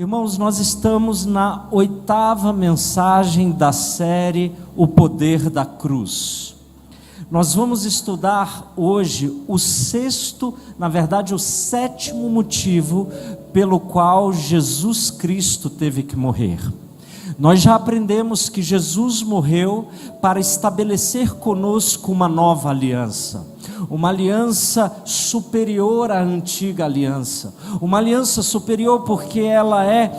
Irmãos, nós estamos na 8ª mensagem da série O Poder da Cruz. Nós vamos estudar hoje o 7º motivo pelo qual Jesus Cristo teve que morrer. Nós já aprendemos que Jesus morreu para estabelecer conosco uma nova aliança, uma aliança superior à antiga aliança, uma aliança superior porque ela é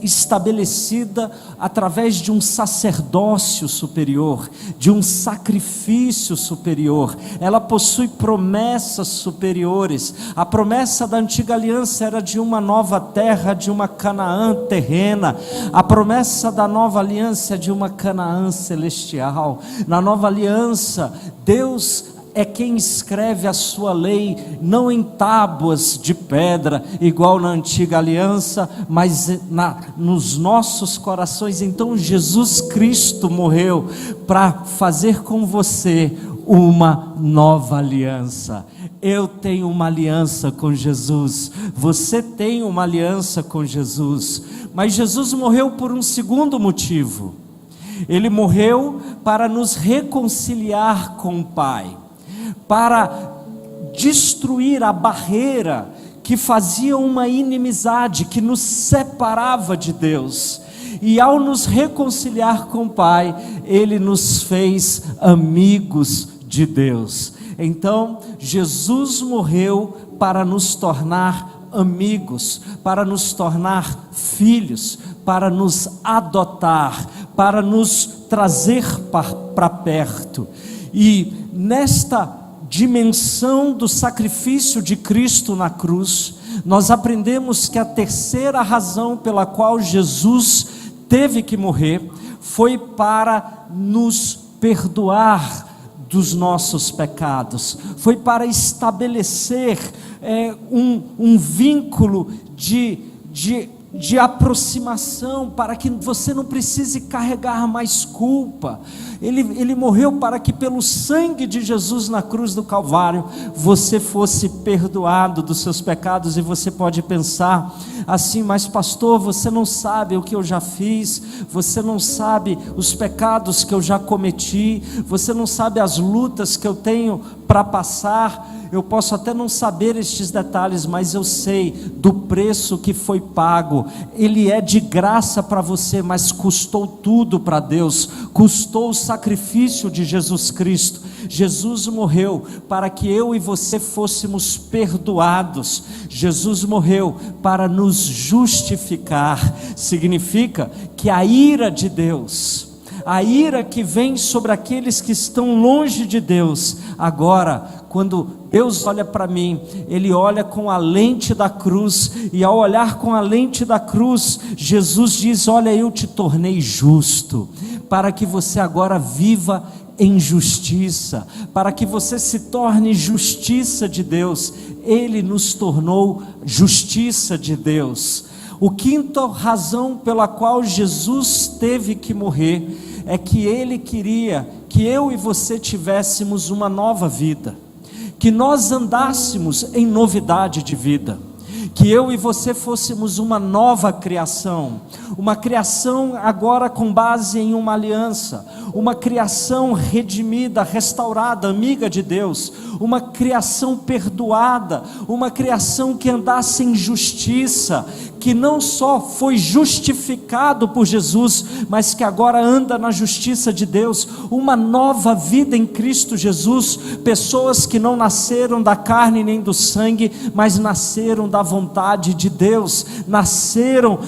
estabelecida através de um sacerdócio superior, de um sacrifício superior. Ela possui promessas superiores. A promessa da antiga aliança era de uma nova terra, de uma Canaã terrena. A promessa da nova aliança é de uma Canaã celestial. Na nova aliança, Deus é quem escreve a sua lei, não em tábuas de pedra, igual na antiga aliança, mas nos nossos corações. Então Jesus Cristo morreu para fazer com você uma nova aliança. Eu tenho uma aliança com Jesus, você tem uma aliança com Jesus, mas Jesus morreu por um segundo motivo. Ele morreu para nos reconciliar com o Pai, para destruir a barreira que fazia uma inimizade, que nos separava de Deus. E ao nos reconciliar com o Pai, Ele nos fez amigos de Deus. Então, Jesus morreu para nos tornar amigos, para nos tornar filhos, para nos adotar, para nos trazer para perto. E nesta dimensão do sacrifício de Cristo na cruz, nós aprendemos que a terceira razão pela qual Jesus teve que morrer foi para nos perdoar dos nossos pecados, foi para estabelecer um vínculo de aproximação, para que você não precise carregar mais culpa. Ele morreu para que pelo sangue de Jesus na cruz do Calvário, você fosse perdoado dos seus pecados. E você pode pensar assim: mas pastor, você não sabe o que eu já fiz, você não sabe os pecados que eu já cometi, você não sabe as lutas que eu tenho para passar. Eu posso até não saber estes detalhes, mas eu sei do preço que foi pago. Ele é de graça para você, mas custou tudo para Deus, custou o sacrifício de Jesus Cristo. Jesus morreu para que eu e você fôssemos perdoados. Jesus morreu para nos justificar. Significa que a ira de Deus, a ira que vem sobre aqueles que estão longe de Deus, agora, quando Deus olha para mim, Ele olha com a lente da cruz, e ao olhar com a lente da cruz, Jesus diz: olha, eu te tornei justo, para que você agora viva em justiça, para que você se torne justiça de Deus. Ele nos tornou justiça de Deus. O quinto razão pela qual Jesus teve que morrer é que Ele queria que eu e você tivéssemos uma nova vida, que nós andássemos em novidade de vida, que eu e você fôssemos uma nova criação, uma criação agora com base em uma aliança, uma criação redimida, restaurada, amiga de Deus, uma criação perdoada, uma criação que andasse em justiça, que não só foi justificado por Jesus, mas que agora anda na justiça de Deus, uma nova vida em Cristo Jesus, pessoas que não nasceram da carne nem do sangue, mas nasceram da vontade de Deus, nasceram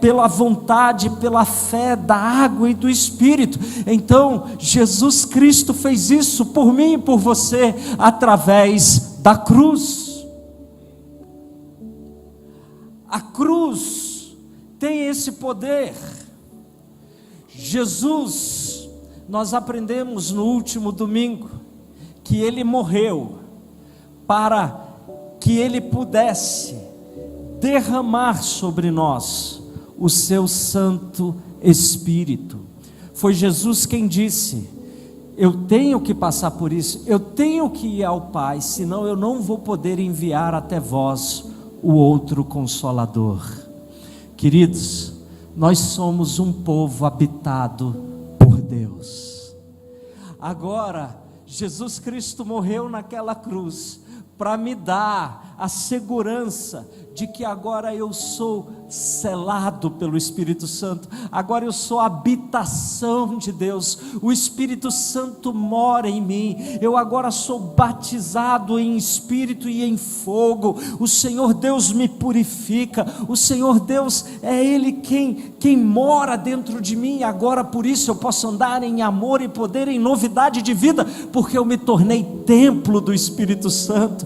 pela vontade, pela fé da água e do Espírito. Então Jesus Cristo fez isso por mim e por você, através da cruz. A cruz tem esse poder. Jesus, nós aprendemos no último domingo, que Ele morreu para que Ele pudesse derramar sobre nós o seu Santo Espírito. Foi Jesus quem disse: eu tenho que passar por isso, eu tenho que ir ao Pai, senão eu não vou poder enviar até vós o outro Consolador. Queridos, nós somos um povo habitado por Deus. Agora, Jesus Cristo morreu naquela cruz para me dar a segurança de que agora eu sou selado pelo Espírito Santo, agora eu sou a habitação de Deus, o Espírito Santo mora em mim, eu agora sou batizado em Espírito e em fogo, o Senhor Deus me purifica, o Senhor Deus é Ele quem mora dentro de mim, agora por isso eu posso andar em amor e poder, em novidade de vida, porque eu me tornei templo do Espírito Santo.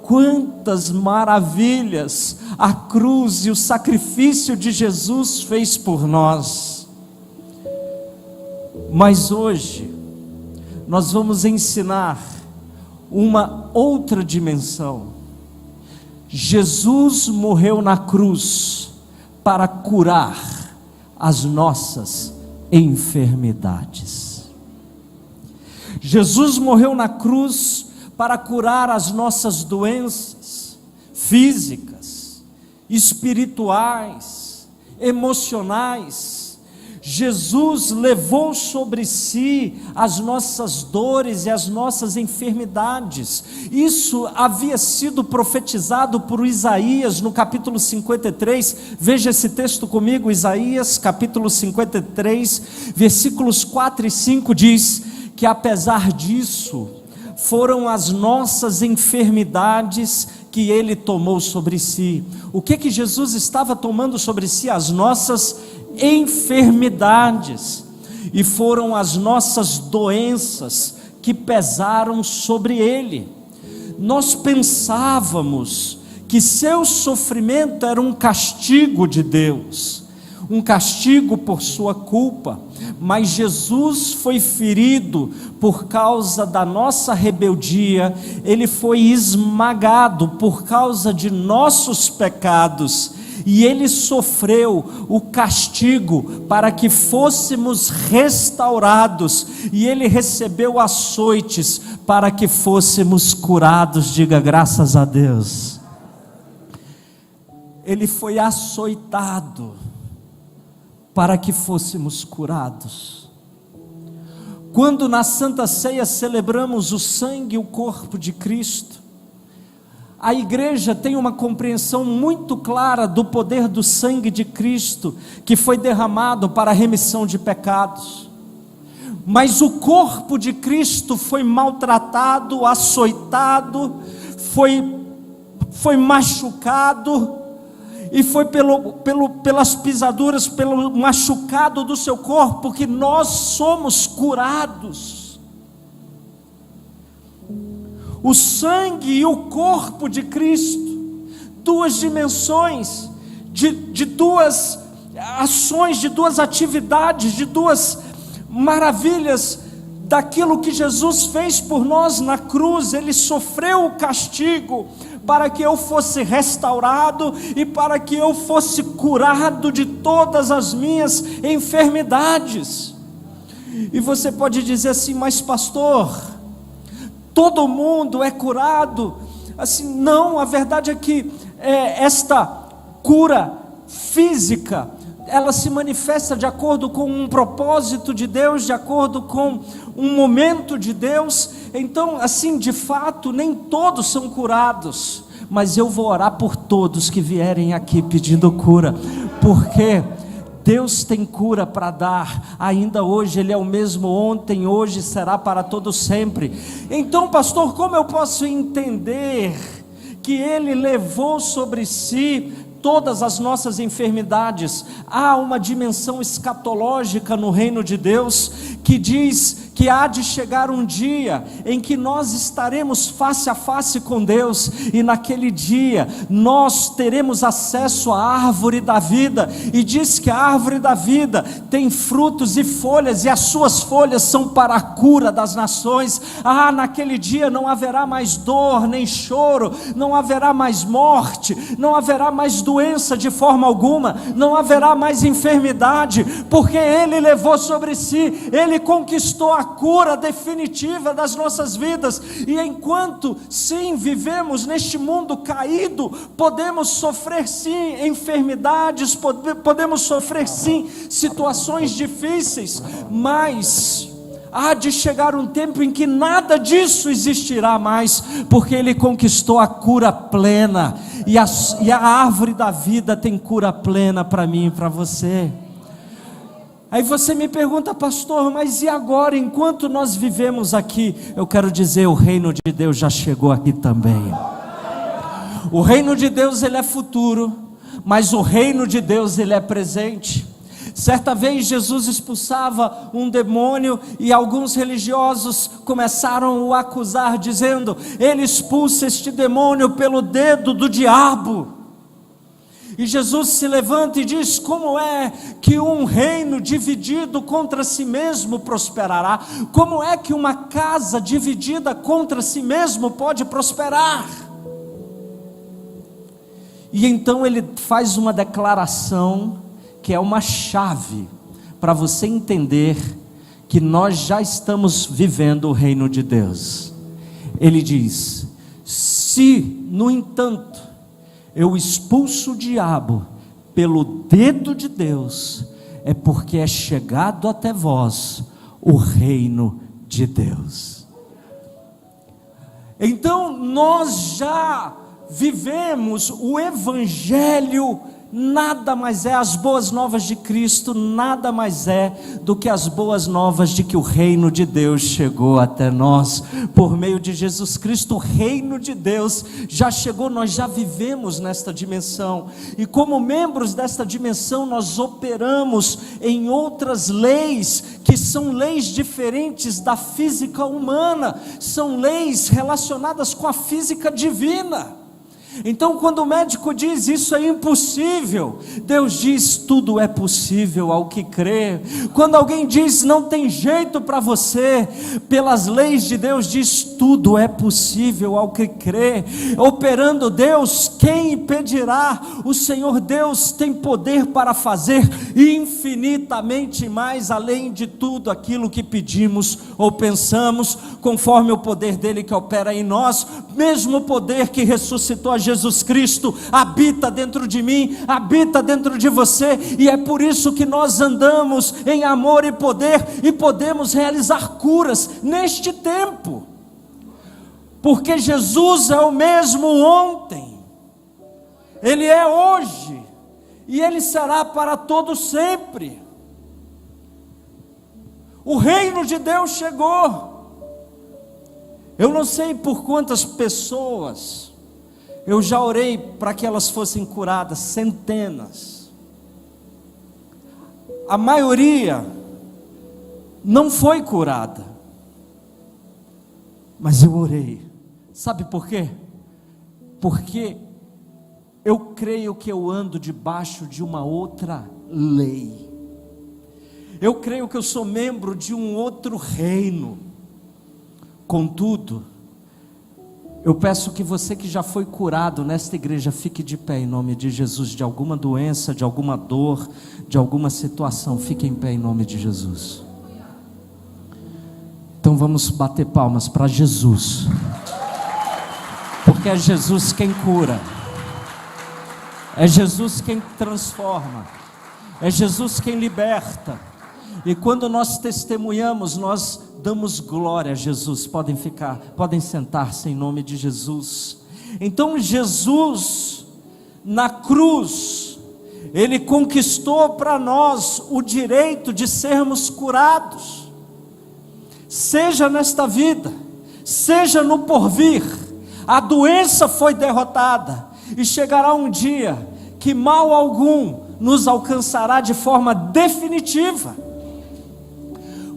Quantas maravilhas a cruz e o sacrifício de Jesus fez por nós. Mas hoje nós vamos ensinar uma outra dimensão. Jesus morreu na cruz para curar as nossas enfermidades. Jesus morreu na cruz para curar as nossas doenças físicas, espirituais, emocionais. Jesus levou sobre si as nossas dores e as nossas enfermidades. Isso havia sido profetizado por Isaías no capítulo 53. Veja esse texto comigo, Isaías capítulo 53, versículos 4 e 5 diz que apesar disso, foram as nossas enfermidades que Ele tomou sobre si. O que Jesus estava tomando sobre si? As nossas enfermidades. E foram as nossas doenças que pesaram sobre Ele. Nós pensávamos que seu sofrimento era um castigo de Deus, um castigo por sua culpa, mas Jesus foi ferido por causa da nossa rebeldia, Ele foi esmagado por causa de nossos pecados, e Ele sofreu o castigo para que fôssemos restaurados, e Ele recebeu açoites para que fôssemos curados. Diga graças a Deus. Ele foi açoitado para que fôssemos curados. Quando na Santa Ceia celebramos o sangue e o corpo de Cristo, a igreja tem uma compreensão muito clara do poder do sangue de Cristo, que foi derramado para a remissão de pecados. Mas o corpo de Cristo foi maltratado, açoitado, foi machucado, e foi pelas pisaduras, pelo machucado do seu corpo, que nós somos curados. O sangue e o corpo de Cristo, duas dimensões, de duas ações, de duas atividades, de duas maravilhas, daquilo que Jesus fez por nós na cruz. Ele sofreu o castigo para que eu fosse restaurado e para que eu fosse curado de todas as minhas enfermidades. E você pode dizer assim: mas pastor, todo mundo é curado? Assim, não, a verdade é que esta cura física, ela se manifesta de acordo com um propósito de Deus, de acordo com um momento de Deus. Então, assim, de fato, nem todos são curados, mas eu vou orar por todos que vierem aqui pedindo cura, porque Deus tem cura para dar, ainda hoje Ele é o mesmo ontem, hoje, será para todo sempre. Então, pastor, como eu posso entender que Ele levou sobre si todas as nossas enfermidades? Há uma dimensão escatológica no reino de Deus, que diz que há de chegar um dia em que nós estaremos face a face com Deus, e naquele dia nós teremos acesso à árvore da vida, e diz que a árvore da vida tem frutos e folhas, e as suas folhas são para a cura das nações. Naquele dia não haverá mais dor, nem choro, não haverá mais morte, não haverá mais doença de forma alguma, não haverá mais enfermidade, porque Ele levou sobre si, Ele conquistou a cura definitiva das nossas vidas. E enquanto, sim, vivemos neste mundo caído, podemos sofrer sim enfermidades, podemos sofrer sim situações difíceis, mas há de chegar um tempo em que nada disso existirá mais, porque Ele conquistou a cura plena, e a árvore da vida tem cura plena para mim e para você. Aí você me pergunta, pastor, mas e agora, enquanto nós vivemos aqui? Eu quero dizer, o reino de Deus já chegou aqui também. O reino de Deus, ele é futuro, mas o reino de Deus, ele é presente. Certa vez Jesus expulsava um demônio e alguns religiosos começaram a o acusar, dizendo: ele expulsa este demônio pelo dedo do diabo. E Jesus se levanta e diz: como é que um reino dividido contra si mesmo prosperará? Como é que uma casa dividida contra si mesmo pode prosperar? E então ele faz uma declaração que é uma chave para você entender que nós já estamos vivendo o reino de Deus. Ele diz: se, no entanto, eu expulso o diabo pelo dedo de Deus, é porque é chegado até vós o reino de Deus. Então nós já vivemos o evangelho. Nada mais é, as boas novas de Cristo nada mais é do que as boas novas de que o reino de Deus chegou até nós, por meio de Jesus Cristo. O reino de Deus já chegou, nós já vivemos nesta dimensão, e como membros desta dimensão, nós operamos em outras leis, que são leis diferentes da física humana, são leis relacionadas com a física divina. Então quando o médico diz isso é impossível, Deus diz tudo é possível ao que crê. Quando alguém diz não tem jeito para você, pelas leis de Deus diz tudo é possível ao que crê. Operando Deus, quem impedirá? O Senhor Deus tem poder para fazer infinitamente mais além de tudo aquilo que pedimos ou pensamos, conforme o poder dele que opera em nós. Mesmo poder que ressuscitou a Jesus Cristo habita dentro de mim, habita dentro de você, e é por isso que nós andamos em amor e poder, e podemos realizar curas neste tempo, porque Jesus é o mesmo ontem, Ele é hoje, e Ele será para todo sempre. O reino de Deus chegou. Eu não sei por quantas pessoas eu já orei para que elas fossem curadas, centenas. A maioria não foi curada, mas eu orei. Sabe por quê? Porque eu creio que eu ando debaixo de uma outra lei. Eu creio que eu sou membro de um outro reino. Contudo, eu peço que você que já foi curado nesta igreja fique de pé em nome de Jesus, de alguma doença, de alguma dor, de alguma situação, fique em pé em nome de Jesus. Então vamos bater palmas para Jesus, porque é Jesus quem cura, é Jesus quem transforma, é Jesus quem liberta. E quando nós testemunhamos, nós damos glória a Jesus. Podem sentar-se em nome de Jesus. Então Jesus, na cruz, Ele conquistou para nós o direito de sermos curados, seja nesta vida, seja no porvir. A doença foi derrotada, e chegará um dia que mal algum nos alcançará de forma definitiva.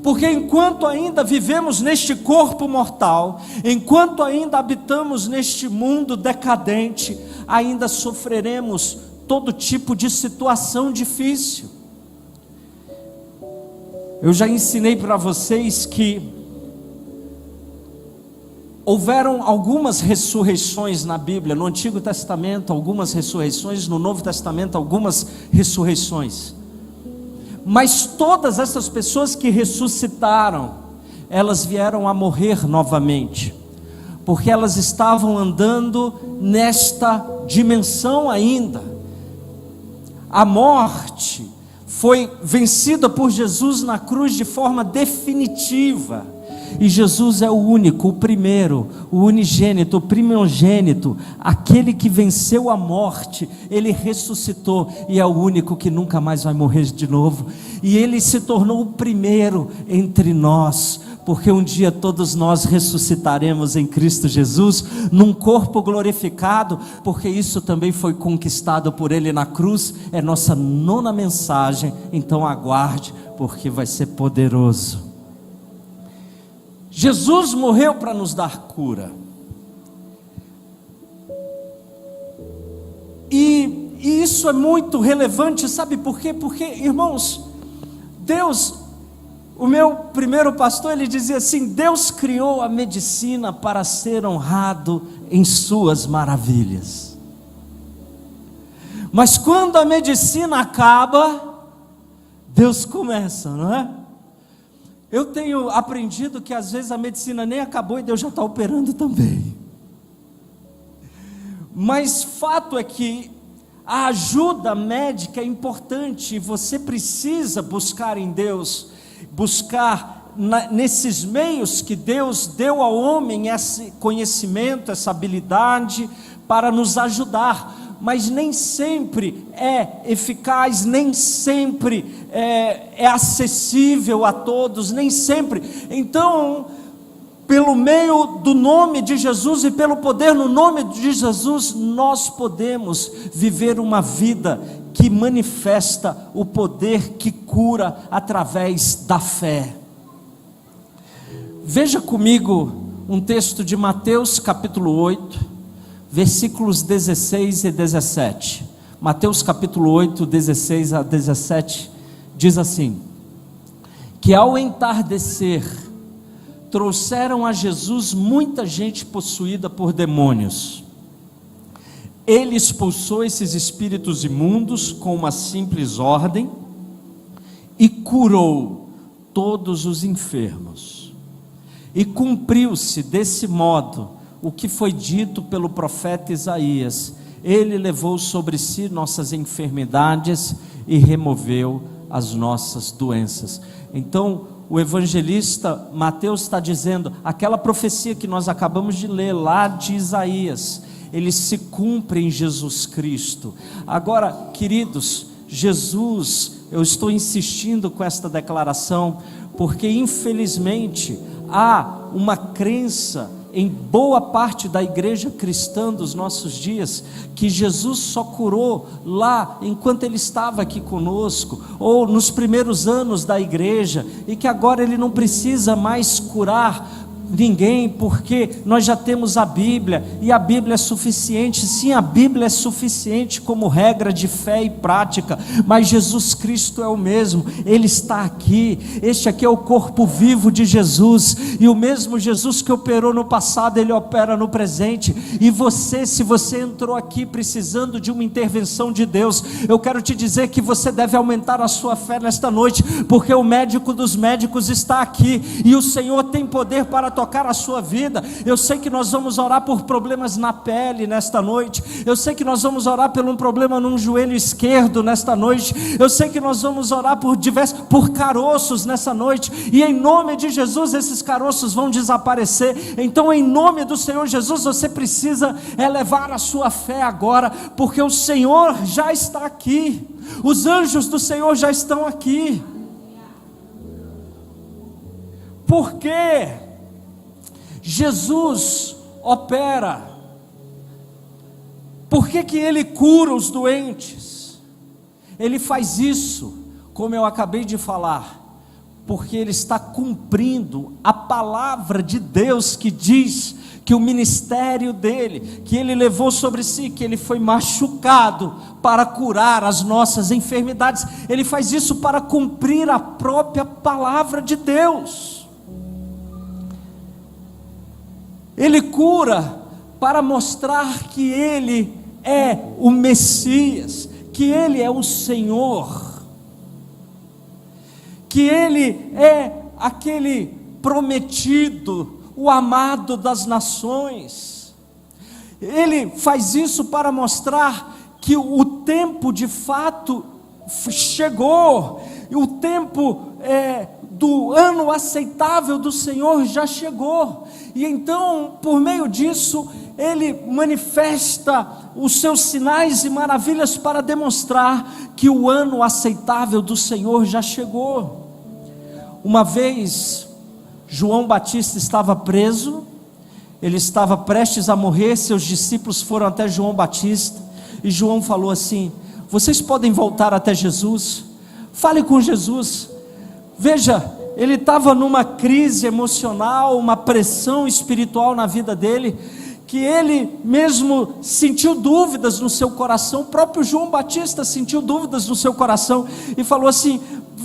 Porque enquanto ainda vivemos neste corpo mortal, enquanto ainda habitamos neste mundo decadente, ainda sofreremos todo tipo de situação difícil. Eu já ensinei para vocês que houveram algumas ressurreições na Bíblia, no Antigo Testamento algumas ressurreições, no Novo Testamento algumas ressurreições. Mas todas essas pessoas que ressuscitaram elas vieram a morrer novamente, porque elas estavam andando nesta dimensão ainda. A morte foi vencida por Jesus na cruz de forma definitiva, e Jesus é o único, o primeiro, o unigênito, o primogênito, aquele que venceu a morte. Ele ressuscitou e é o único que nunca mais vai morrer de novo, e ele se tornou o primeiro entre nós, porque um dia todos nós ressuscitaremos em Cristo Jesus, num corpo glorificado, porque isso também foi conquistado por Ele na cruz. É nossa 9ª mensagem, então aguarde, porque vai ser poderoso. Jesus morreu para nos dar cura, e isso é muito relevante, sabe por quê? Porque, irmãos, Deus, o meu primeiro pastor, ele dizia assim: Deus criou a medicina para ser honrado em suas maravilhas, mas quando a medicina acaba, Deus começa, não é? Eu tenho aprendido que às vezes a medicina nem acabou e Deus já está operando também. Mas fato é que a ajuda médica é importante, e você precisa buscar em Deus, buscar nesses meios que Deus deu ao homem esse conhecimento, essa habilidade para nos ajudar. Mas nem sempre é eficaz, nem sempre é acessível a todos, nem sempre. Então, pelo meio do nome de Jesus e pelo poder no nome de Jesus, nós podemos viver uma vida que manifesta o poder que cura através da fé. Veja comigo um texto de Mateus capítulo 8, versículos 16 e 17. Mateus capítulo 8, 16 a 17, diz assim: que ao entardecer, trouxeram a Jesus muita gente possuída por demônios. Ele expulsou esses espíritos imundos com uma simples ordem, e curou todos os enfermos. E cumpriu-se desse modo o que foi dito pelo profeta Isaías: ele levou sobre si nossas enfermidades e removeu as nossas doenças. Então o evangelista Mateus está dizendo, aquela profecia que nós acabamos de ler lá de Isaías, ele se cumpre em Jesus Cristo. Agora, queridos, Jesus, eu estou insistindo com esta declaração, porque infelizmente há uma crença em boa parte da igreja cristã dos nossos dias, que Jesus só curou lá enquanto Ele estava aqui conosco, ou nos primeiros anos da igreja, e que agora Ele não precisa mais curar ninguém, porque nós já temos a Bíblia, e a Bíblia é suficiente. Sim, a Bíblia é suficiente como regra de fé e prática, mas Jesus Cristo é o mesmo, Ele está aqui. Este aqui é o corpo vivo de Jesus, e o mesmo Jesus que operou no passado, Ele opera no presente. E você, se você entrou aqui precisando de uma intervenção de Deus, eu quero te dizer que você deve aumentar a sua fé nesta noite, porque o médico dos médicos está aqui, e o Senhor tem poder para tocar a sua vida. Eu sei que nós vamos orar por problemas na pele nesta noite, eu sei que nós vamos orar por um problema num joelho esquerdo nesta noite, eu sei que nós vamos orar por caroços nessa noite, e em nome de Jesus esses caroços vão desaparecer. Então, em nome do Senhor Jesus, você precisa elevar a sua fé agora, porque o Senhor já está aqui, os anjos do Senhor já estão aqui. Por quê? Jesus opera. Por que Ele cura os doentes? Ele faz isso, como eu acabei de falar, porque Ele está cumprindo a palavra de Deus, que diz que o ministério dele, que Ele levou sobre si, que Ele foi machucado para curar as nossas enfermidades. Ele faz isso para cumprir a própria palavra de Deus. Ele cura para mostrar que Ele é o Messias, que Ele é o Senhor, que Ele é aquele prometido, o amado das nações. Ele faz isso para mostrar que o tempo de fato chegou, o tempo do ano aceitável do Senhor já chegou, e então, por meio disso, ele manifesta os seus sinais e maravilhas para demonstrar que o ano aceitável do Senhor já chegou. Uma vez, João Batista estava preso, ele estava prestes a morrer, seus discípulos foram até João Batista, e João falou assim: vocês podem voltar até Jesus, fale com Jesus. Veja, ele estava numa crise emocional, uma pressão espiritual na vida dele, que ele mesmo sentiu dúvidas no seu coração. O próprio João Batista sentiu dúvidas no seu coração, e falou assim: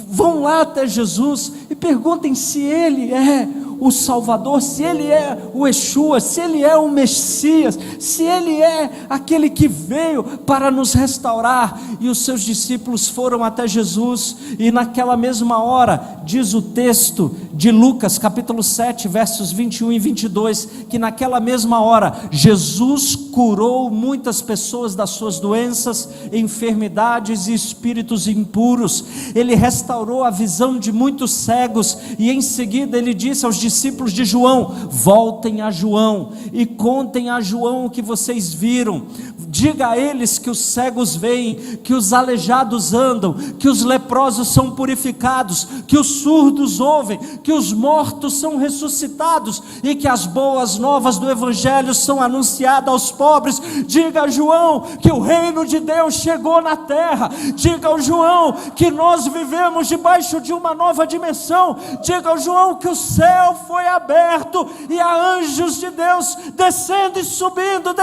vão lá até Jesus, e perguntem se ele é o Salvador, se ele é o Yeshua, se ele é o Messias, se ele é aquele que veio para nos restaurar. E os seus discípulos foram até Jesus, e naquela mesma hora, diz o texto de Lucas capítulo 7, versos 21 e 22, que naquela mesma hora, Jesus curou muitas pessoas das suas doenças, enfermidades e espíritos impuros. Ele restaurou a visão de muitos cegos, e em seguida ele disse aos discípulos de João: voltem a João e contem a João o que vocês viram. Diga a eles que os cegos veem, que os aleijados andam, que os leprosos são purificados, que os surdos ouvem, que os mortos são ressuscitados, e que as boas novas do Evangelho são anunciadas aos pobres. Diga a João que o reino de Deus chegou na terra. Diga ao João que nós vivemos debaixo de uma nova dimensão. Diga ao João que o céu foi aberto, e há anjos de Deus descendo e subindo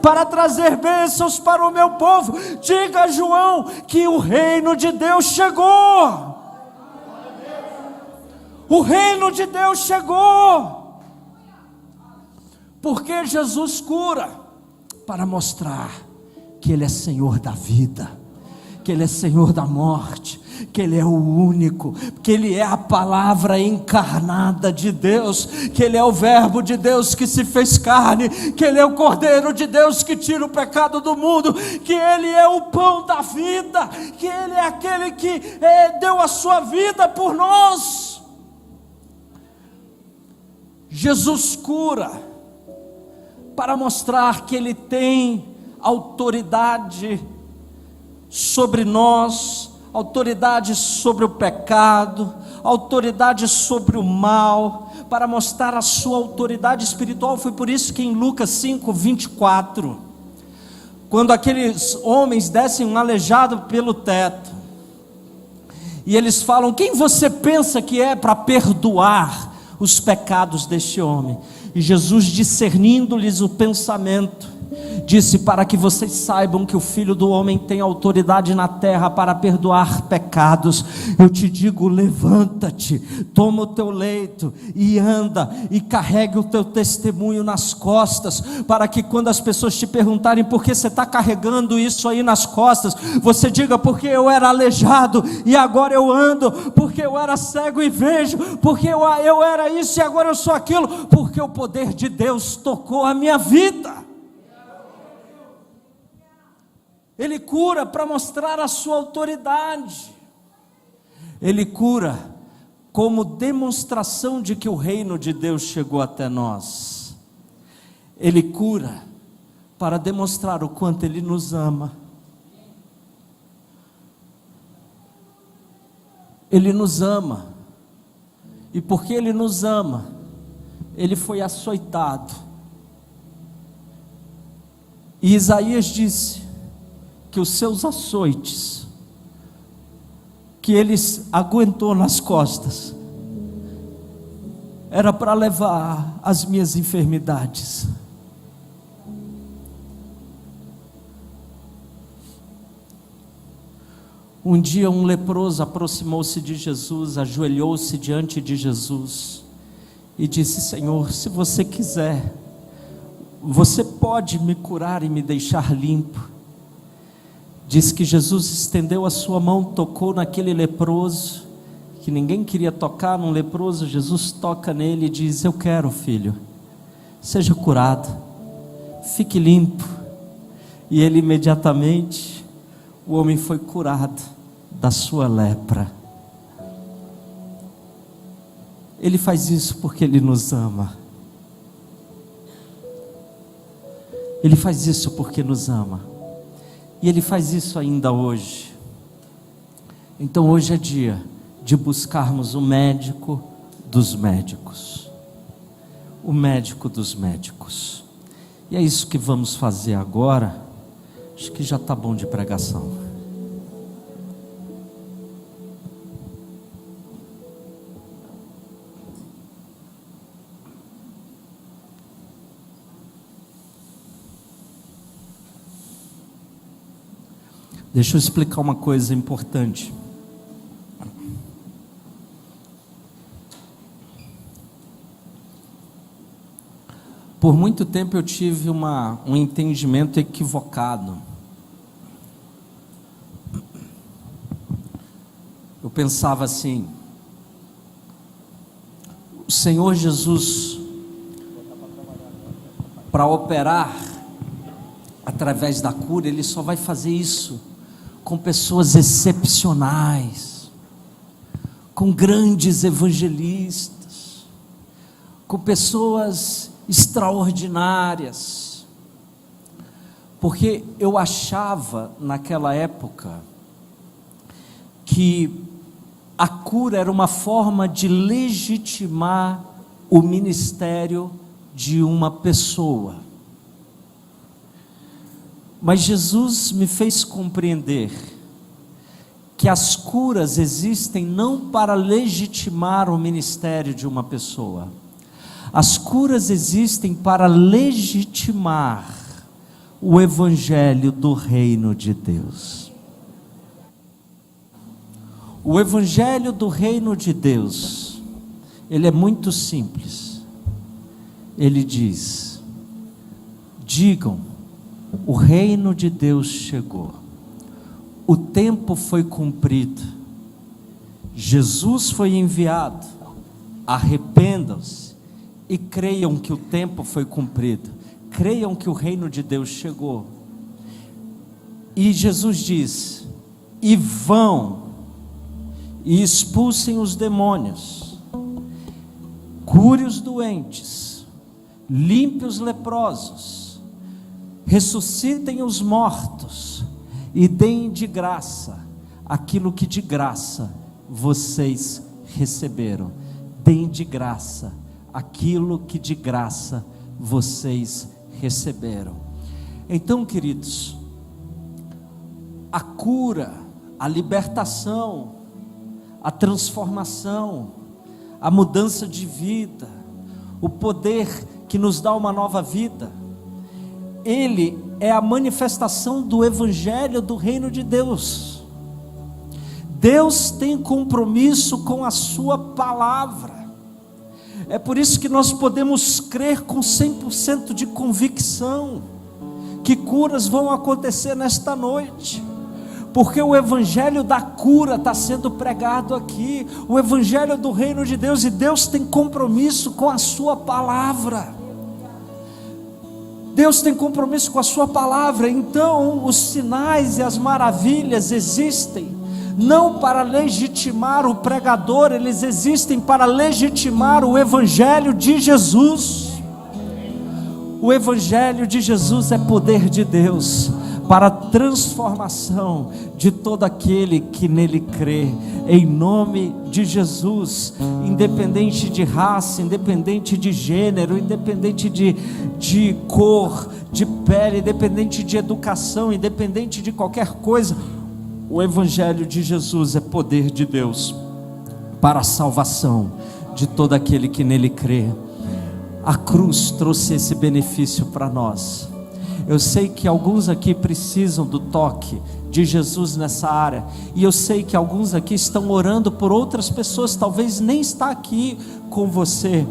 para trazer bênçãos para o meu povo. Diga a João que o reino de Deus chegou. O reino de Deus chegou. Porque Jesus cura para mostrar que Ele é Senhor da vida, que Ele é Senhor da morte, que Ele é o único, que Ele é a palavra encarnada de Deus, que Ele é o verbo de Deus que se fez carne, que Ele é o Cordeiro de Deus que tira o pecado do mundo, que Ele é o pão da vida, que Ele é aquele que deu a sua vida por nós. Jesus cura para mostrar que Ele tem autoridade sobre nós, autoridade sobre o pecado, autoridade sobre o mal, para mostrar a sua autoridade espiritual. Foi por isso que em Lucas 5, 24, quando aqueles homens descem um aleijado pelo teto, e eles falam: quem você pensa que é para perdoar os pecados deste homem? E Jesus, discernindo-lhes o pensamento, disse: para que vocês saibam que o Filho do Homem tem autoridade na terra para perdoar pecados, eu te digo, levanta-te, toma o teu leito e anda, e carregue o teu testemunho nas costas, para que quando as pessoas te perguntarem por que você está carregando isso aí nas costas, você diga: porque eu era aleijado e agora eu ando, porque eu era cego e vejo, porque eu era isso e agora eu sou aquilo, porque o poder de Deus tocou a minha vida. Ele cura para mostrar a sua autoridade. Ele cura como demonstração de que o reino de Deus chegou até nós. Ele cura para demonstrar o quanto Ele nos ama. Ele nos ama. E porque Ele nos ama, Ele foi açoitado. E Isaías disse que os seus açoites, que Ele aguentou nas costas, era para levar as minhas enfermidades. Um dia um leproso aproximou-se de Jesus, ajoelhou-se diante de Jesus e disse: Senhor, se você quiser, você pode me curar e me deixar limpo. Diz que Jesus estendeu a sua mão, tocou naquele leproso, que que ninguém queria tocar num leproso, Jesus toca nele e diz: eu quero, filho, seja curado, fique limpo. E ele imediatamente, o homem foi curado da sua lepra. Ele faz isso porque Ele nos ama. Ele faz isso porque nos ama. E Ele faz isso ainda hoje. Então hoje é dia de buscarmos o médico dos médicos. O médico dos médicos. E é isso que vamos fazer agora. Acho que já está bom de pregação. Deixa eu explicar uma coisa importante. Por muito tempo eu tive um entendimento equivocado. Eu pensava assim: o Senhor Jesus, para operar através da cura, Ele só vai fazer isso com pessoas excepcionais, com grandes evangelistas, com pessoas extraordinárias. Porque eu achava naquela época que a cura era uma forma de legitimar o ministério de uma pessoa. Mas Jesus me fez compreender que as curas existem não para legitimar o ministério de uma pessoa. As curas existem para legitimar o evangelho do reino de Deus. O evangelho do reino de Deus, ele é muito simples. Ele diz: digam, o reino de Deus chegou, o tempo foi cumprido, Jesus foi enviado, arrependam-se e creiam que o tempo foi cumprido, creiam que o reino de Deus chegou. E Jesus diz: e vão e expulsem os demônios, cure os doentes, limpe os leprosos, ressuscitem os mortos e deem de graça aquilo que de graça vocês receberam. Deem de graça aquilo que de graça vocês receberam. Então, queridos, a cura, a libertação, a transformação, a mudança de vida, o poder que nos dá uma nova vida, ele é a manifestação do evangelho do reino de Deus. Deus tem compromisso com a sua palavra. É por isso que nós podemos crer com 100% de convicção que curas vão acontecer nesta noite, porque o evangelho da cura está sendo pregado aqui, o evangelho do reino de Deus, e Deus tem compromisso com a sua palavra. Deus tem compromisso com a sua palavra. Então os sinais e as maravilhas existem não para legitimar o pregador, eles existem para legitimar o evangelho de Jesus. O evangelho de Jesus é poder de Deus para a transformação de todo aquele que nele crê, em nome de Jesus, independente de raça, independente de gênero, independente de cor, de pele, independente de educação, independente de qualquer coisa. O evangelho de Jesus é poder de Deus para a salvação de todo aquele que nele crê. A cruz trouxe esse benefício para nós. Eu sei que alguns aqui precisam do toque de Jesus nessa área, e eu sei que alguns aqui estão orando por outras pessoas, talvez nem está aqui com você.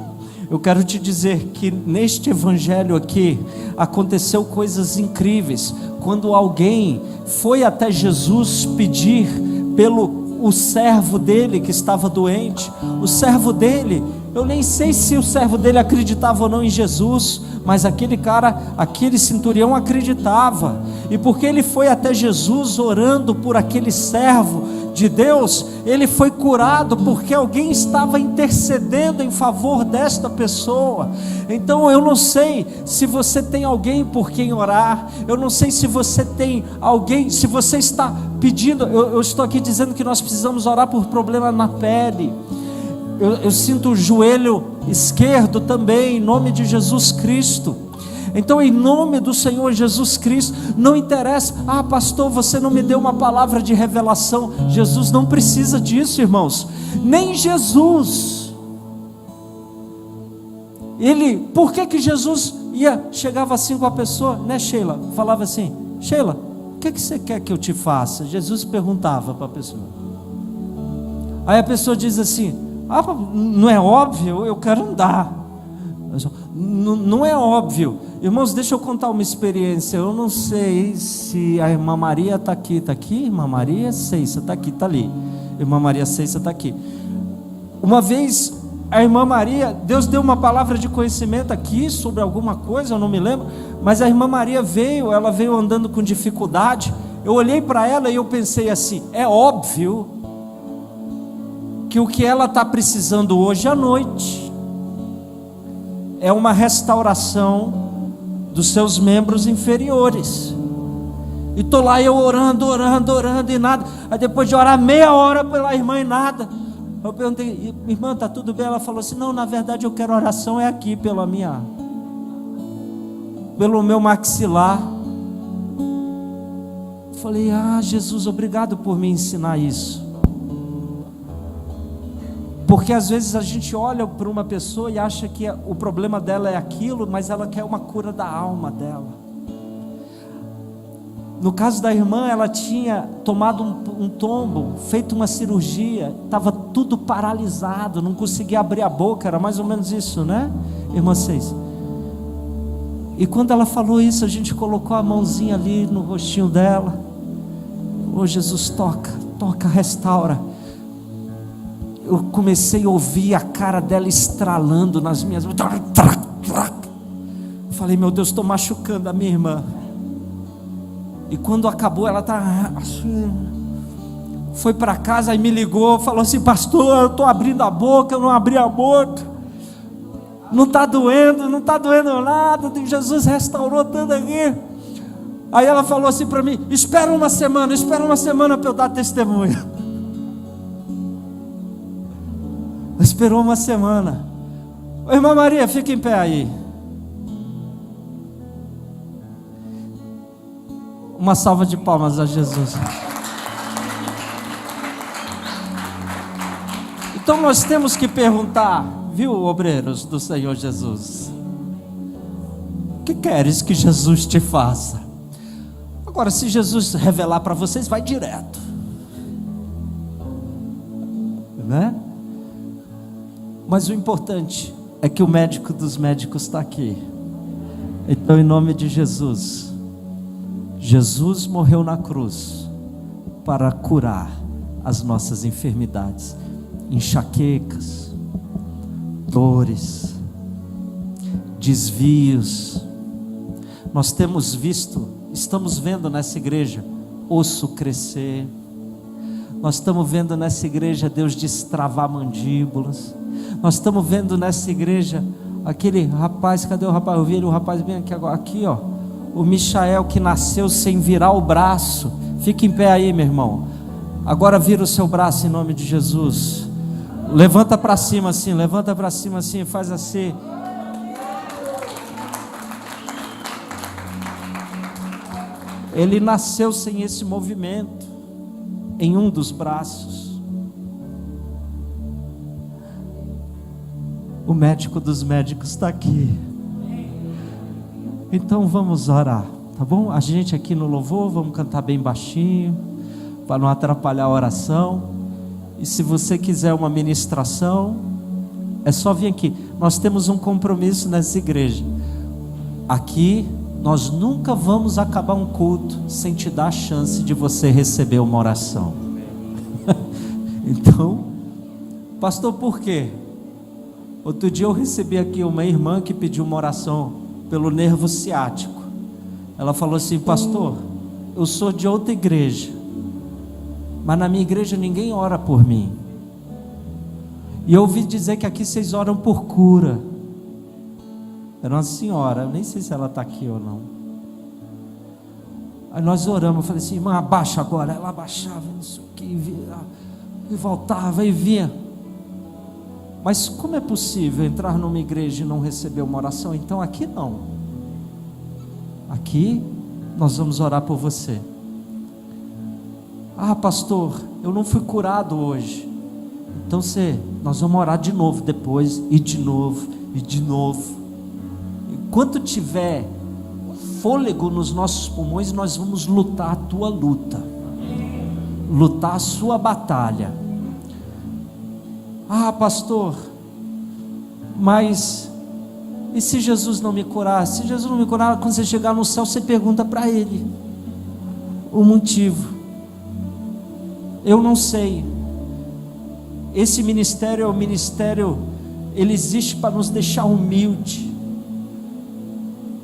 Eu quero te dizer que neste evangelho aqui aconteceu coisas incríveis. Quando alguém foi até Jesus pedir pelo o servo dele que estava doente. O servo dele, eu nem sei se o servo dele acreditava ou não em Jesus, mas aquele cara, aquele centurião acreditava. E porque ele foi até Jesus orando por aquele servo de Deus, ele foi curado porque alguém estava intercedendo em favor desta pessoa. Então eu não sei se você tem alguém por quem orar, eu não sei se você tem alguém, se você está pedindo, eu estou aqui dizendo que nós precisamos orar por problema na pele. Eu sinto o joelho esquerdo também, em nome de Jesus Cristo. Então, em nome do Senhor Jesus Cristo, não interessa, pastor, você não me deu uma palavra de revelação. Jesus não precisa disso, irmãos. Nem Jesus. Por que Jesus chegava assim com a pessoa, né, Sheila? Falava assim: Sheila, o que você quer que eu te faça? Jesus perguntava para a pessoa. Aí a pessoa diz assim: não é óbvio, eu quero andar. Não é óbvio. Irmãos, deixa eu contar uma experiência. Eu não sei se a irmã Maria está aqui. Está aqui? Irmã Maria Ceissa está aqui, está ali. Irmã Maria Ceissa está aqui. Uma vez a irmã Maria, Deus deu uma palavra de conhecimento aqui sobre alguma coisa, eu não me lembro, mas a irmã Maria ela veio andando com dificuldade. Eu olhei para ela e eu pensei assim: é óbvio que o que ela está precisando hoje à noite é uma restauração dos seus membros inferiores. E estou lá eu orando e nada. Aí depois de orar meia hora pela irmã e nada, eu perguntei: irmã, está tudo bem? Ela falou assim: não, na verdade eu quero oração aqui pelo meu maxilar. Eu falei: Jesus, obrigado por me ensinar isso. Porque às vezes a gente olha para uma pessoa e acha que o problema dela é aquilo, mas ela quer uma cura da alma dela. No caso da irmã, ela tinha tomado um tombo, feito uma cirurgia, estava tudo paralisado, não conseguia abrir a boca, era mais ou menos isso, né, irmã Ceissa? E quando ela falou isso, a gente colocou a mãozinha ali no rostinho dela. Jesus, toca, restaura. Eu comecei a ouvir a cara dela estralando nas minhas mãos. Falei: meu Deus, estou machucando a minha irmã. E quando acabou, ela está assim, foi para casa e me ligou, falou assim: pastor, eu estou abrindo a boca, eu não abri a boca, não está doendo nada, Jesus restaurou tudo aqui. Aí ela falou assim para mim: espera uma semana para eu dar testemunho. Esperou uma semana. Irmã Maria, fica em pé aí. Uma salva de palmas a Jesus. Então nós temos que perguntar, viu, obreiros do Senhor Jesus, o que queres que Jesus te faça? Agora, se Jesus revelar para vocês, vai direto, né? Mas o importante é que o médico dos médicos está aqui. Então, em nome de Jesus, Jesus morreu na cruz para curar as nossas enfermidades, enxaquecas, dores, desvios. Nós estamos vendo nessa igreja osso crescer. Nós estamos vendo nessa igreja Deus destravar mandíbulas. Nós estamos vendo nessa igreja aquele rapaz, cadê o rapaz? Eu vi o rapaz bem aqui agora, aqui ó, o Michael que nasceu sem virar o braço. Fica em pé aí, meu irmão. Agora vira o seu braço em nome de Jesus. Levanta para cima assim, faz assim. Ele nasceu sem esse movimento em um dos braços. O médico dos médicos está aqui. Então vamos orar, tá bom? A gente aqui no louvor, vamos cantar bem baixinho, para não atrapalhar a oração. E se você quiser uma ministração, é só vir aqui. Nós temos um compromisso nessa igreja. Aqui nós nunca vamos acabar um culto sem te dar a chance de você receber uma oração. Então, pastor, por quê? Outro dia eu recebi aqui uma irmã que pediu uma oração pelo nervo ciático. Ela falou assim: pastor, eu sou de outra igreja, mas na minha igreja ninguém ora por mim. E eu ouvi dizer que aqui vocês oram por cura. Era uma senhora, eu nem sei se ela está aqui ou não. Aí nós oramos, eu falei assim: irmã, abaixa agora. Ela abaixava, não sei o que, e voltava e vinha. Mas como é possível entrar numa igreja e não receber uma oração? Então aqui não. Aqui nós vamos orar por você. Ah, pastor, eu não fui curado hoje. Então nós vamos orar de novo depois, e de novo, e de novo. Enquanto tiver fôlego nos nossos pulmões, nós vamos lutar a tua luta, lutar a sua batalha. Ah, pastor, mas e se Jesus não me curar? Se Jesus não me curar, quando você chegar no céu, você pergunta para Ele o motivo. Eu não sei. Esse ministério é o ministério, ele existe para nos deixar humilde,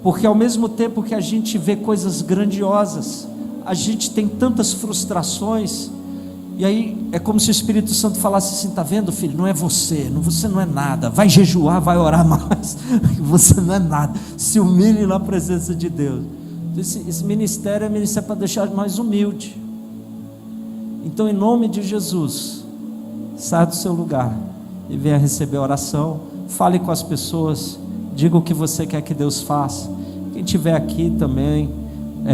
porque ao mesmo tempo que a gente vê coisas grandiosas, a gente tem tantas frustrações. E aí é como se o Espírito Santo falasse assim: está vendo, filho, não é você não é nada, vai jejuar, vai orar mais, você não é nada, se humilhe na presença de Deus. Esse ministério é ministério para deixar mais humilde. Então, em nome de Jesus, saia do seu lugar e venha receber a oração. Fale com as pessoas, diga o que você quer que Deus faça. Quem estiver aqui também,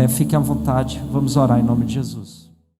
fique à vontade, vamos orar em nome de Jesus.